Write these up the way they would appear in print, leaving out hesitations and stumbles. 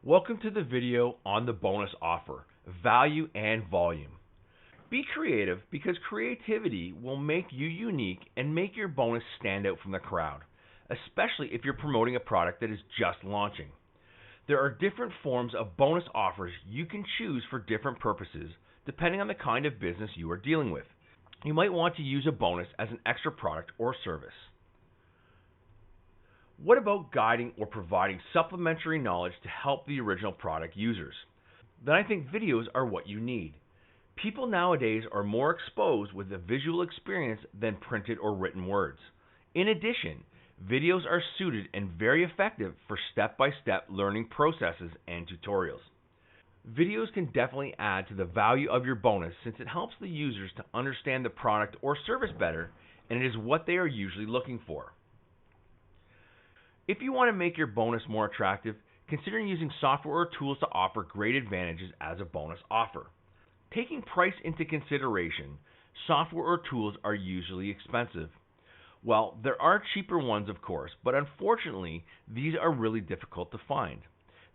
Welcome to the video on the bonus offer, value and volume. Be creative because creativity will make you unique and make your bonus stand out from the crowd, especially if you're promoting a product that is just launching. There are different forms of bonus offers you can choose for different purposes depending on the kind of business you are dealing with. You might want to use a bonus as an extra product or service. What about guiding or providing supplementary knowledge to help the original product users? Then I think videos are what you need. People nowadays are more exposed with a visual experience than printed or written words. In addition, videos are suited and very effective for step-by-step learning processes and tutorials. Videos can definitely add to the value of your bonus since it helps the users to understand the product or service better, and it is what they are usually looking for. If you want to make your bonus more attractive, consider using software or tools to offer great advantages as a bonus offer. Taking price into consideration, software or tools are usually expensive. Well, there are cheaper ones of course, but unfortunately these are really difficult to find.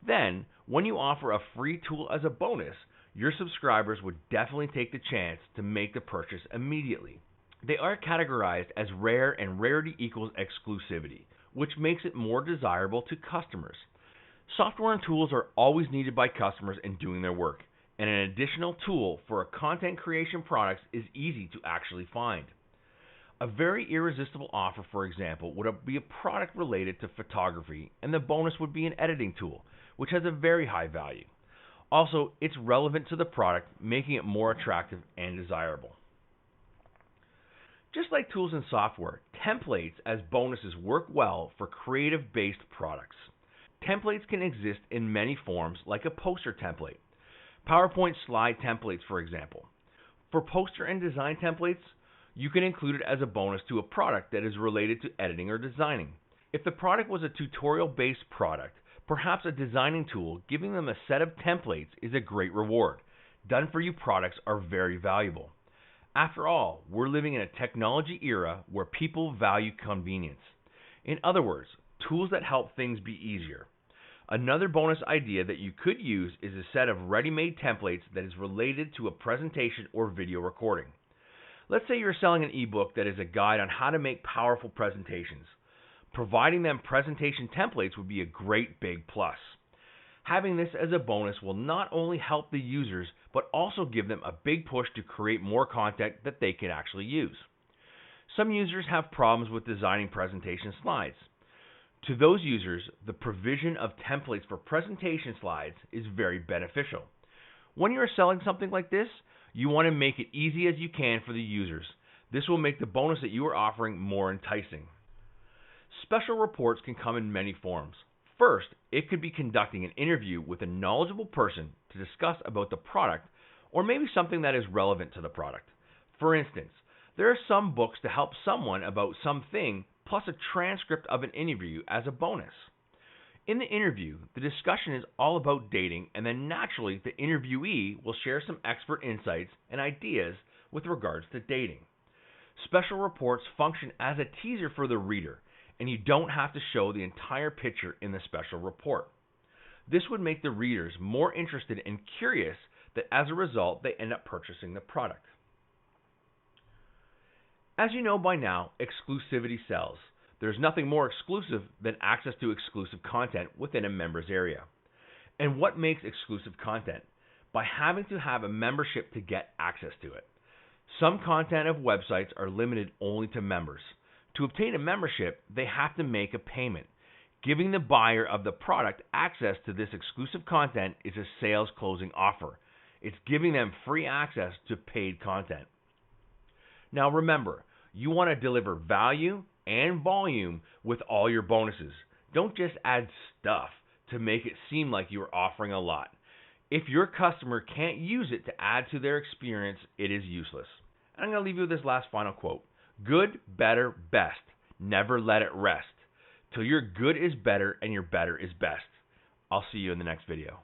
Then, when you offer a free tool as a bonus, your subscribers would definitely take the chance to make the purchase immediately. They are categorized as rare and rarity equals exclusivity, which makes it more desirable to customers. Software and tools are always needed by customers in doing their work, and an additional tool for a content creation product is easy to actually find. A very irresistible offer, for example, would be a product related to photography, and the bonus would be an editing tool, which has a very high value. Also, it's relevant to the product, making it more attractive and desirable. Just like tools and software, templates as bonuses work well for creative-based products. Templates can exist in many forms, like a poster template. PowerPoint slide templates, for example. For poster and design templates, you can include it as a bonus to a product that is related to editing or designing. If the product was a tutorial-based product, perhaps a designing tool giving them a set of templates is a great reward. Done-for-you products are very valuable. After all, we're living in a technology era where people value convenience. In other words, tools that help things be easier. Another bonus idea that you could use is a set of ready-made templates that is related to a presentation or video recording. Let's say you're selling an ebook that is a guide on how to make powerful presentations. Providing them presentation templates would be a great big plus. Having this as a bonus will not only help the users, but also give them a big push to create more content that they can actually use. Some users have problems with designing presentation slides. To those users, the provision of templates for presentation slides is very beneficial. When you are selling something like this, you want to make it easy as you can for the users. This will make the bonus that you are offering more enticing. Special reports can come in many forms. First, it could be conducting an interview with a knowledgeable person to discuss about the product or maybe something that is relevant to the product. For instance, there are some books to help someone about something plus a transcript of an interview as a bonus. In the interview, the discussion is all about dating, and then naturally the interviewee will share some expert insights and ideas with regards to dating. Special reports function as a teaser for the reader, and you don't have to show the entire picture in the special report. This would make the readers more interested and curious that as a result they end up purchasing the product. As you know by now, exclusivity sells. There's nothing more exclusive than access to exclusive content within a member's area. And what makes exclusive content? By having to have a membership to get access to it. Some content of websites are limited only to members. To obtain a membership, they have to make a payment. Giving the buyer of the product access to this exclusive content is a sales closing offer. It's giving them free access to paid content. Now remember, you want to deliver value and volume with all your bonuses. Don't just add stuff to make it seem like you are offering a lot. If your customer can't use it to add to their experience, it is useless. And I'm going to leave you with this last final quote. Good, better, best. Never let it rest. Till your good is better and your better is best. I'll see you in the next video.